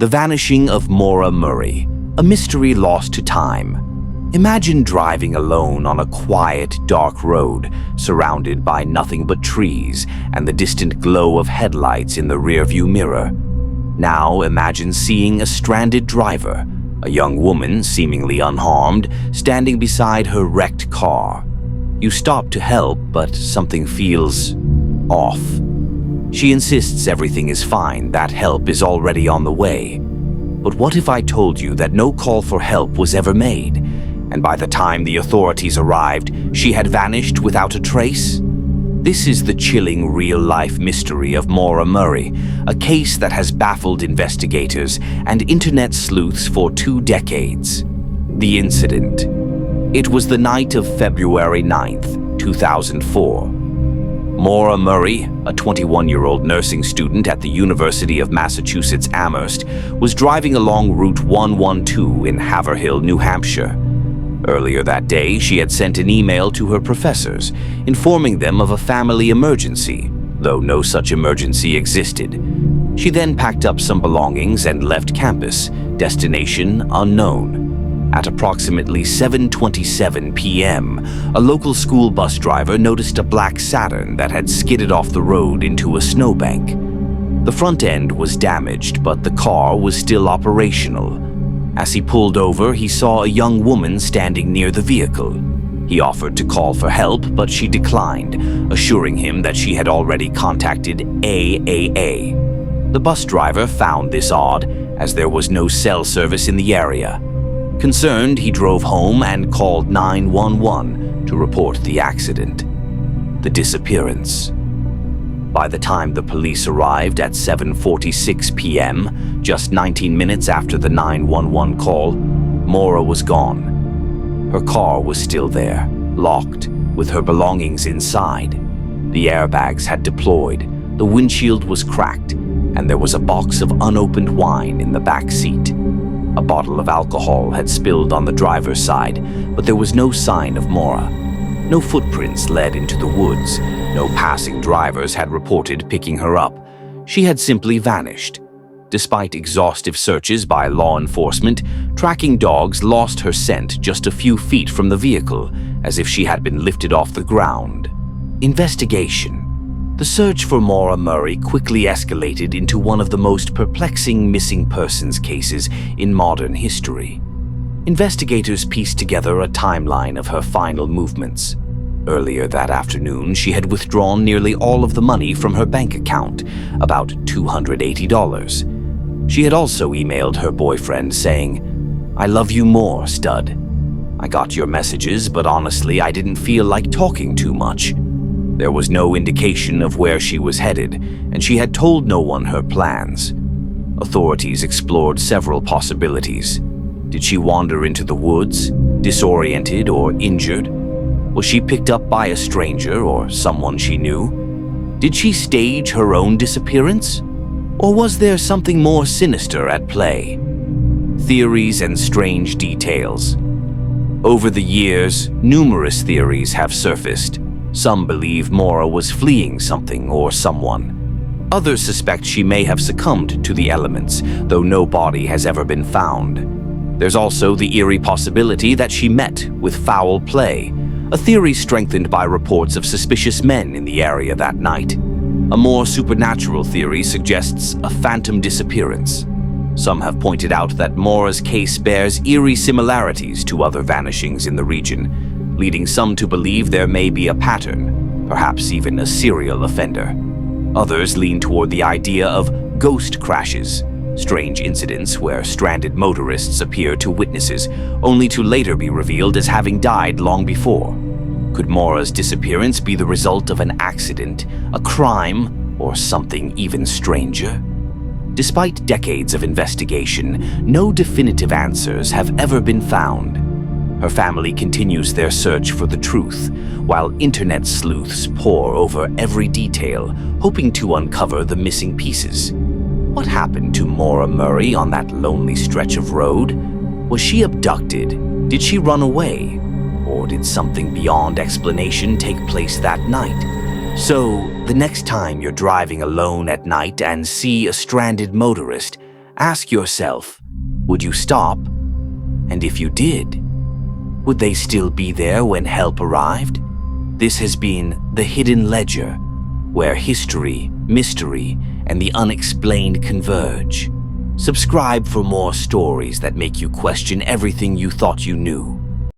The vanishing of Maura Murray, a mystery lost to time. Imagine driving alone on a quiet, dark road, surrounded by nothing but trees and the distant glow of headlights in the rearview mirror. Now imagine seeing a stranded driver, a young woman seemingly unharmed, standing beside her wrecked car. You stop to help, but something feels off. She insists everything is fine, that help is already on the way. But what if I told you that no call for help was ever made, and by the time the authorities arrived, she had vanished without a trace? This is the chilling real-life mystery of Maura Murray, a case that has baffled investigators and internet sleuths for 2 decades. The incident. It was the night of February 9th, 2004. Maura Murray, a 21-year-old nursing student at the University of Massachusetts Amherst, was driving along Route 112 in Haverhill, New Hampshire. Earlier that day, she had sent an email to her professors, informing them of a family emergency, though no such emergency existed. She then packed up some belongings and left campus, destination unknown. At approximately 7:27 p.m., a local school bus driver noticed a black Saturn that had skidded off the road into a snowbank. The front end was damaged, but the car was still operational. As he pulled over, he saw a young woman standing near the vehicle. He offered to call for help, but she declined, assuring him that she had already contacted AAA. The bus driver found this odd, as there was no cell service in the area. Concerned, he drove home and called 911 to report the accident. The disappearance. By the time the police arrived at 7:46 p.m., just 19 minutes after the 911 call, Maura was gone. Her car was still there, locked, with her belongings inside. The airbags had deployed, the windshield was cracked, and there was a box of unopened wine in the back seat. A bottle of alcohol had spilled on the driver's side, but there was no sign of Maura. No footprints led into the woods. No passing drivers had reported picking her up. She had simply vanished. Despite exhaustive searches by law enforcement, tracking dogs lost her scent just a few feet from the vehicle, as if she had been lifted off the ground. Investigation. The search for Maura Murray quickly escalated into one of the most perplexing missing persons cases in modern history. Investigators pieced together a timeline of her final movements. Earlier that afternoon, she had withdrawn nearly all of the money from her bank account, about $280. She had also emailed her boyfriend saying, "I love you more, stud. I got your messages, but honestly, I didn't feel like talking too much." There was no indication of where she was headed, and she had told no one her plans. Authorities explored several possibilities. Did she wander into the woods, disoriented or injured? Was she picked up by a stranger or someone she knew? Did she stage her own disappearance? Or was there something more sinister at play? Theories and strange details. Over the years, numerous theories have surfaced. Some believe Maura was fleeing something or someone. Others suspect she may have succumbed to the elements, though no body has ever been found. There's also the eerie possibility that she met with foul play, a theory strengthened by reports of suspicious men in the area that night. A more supernatural theory suggests a phantom disappearance. Some have pointed out that Maura's case bears eerie similarities to other vanishings in the region, leading some to believe there may be a pattern, perhaps even a serial offender. Others lean toward the idea of ghost crashes, strange incidents where stranded motorists appear to witnesses, only to later be revealed as having died long before. Could Maura's disappearance be the result of an accident, a crime, or something even stranger? Despite decades of investigation, no definitive answers have ever been found. Her family continues their search for the truth, while internet sleuths pore over every detail, hoping to uncover the missing pieces. What happened to Maura Murray on that lonely stretch of road? Was she abducted? Did she run away? Or did something beyond explanation take place that night? So, the next time you're driving alone at night and see a stranded motorist, Ask yourself, would you stop? And if you did, would they still be there when help arrived? This has been The Hidden Ledger, where history, mystery, and the unexplained converge. Subscribe for more stories that make you question everything you thought you knew.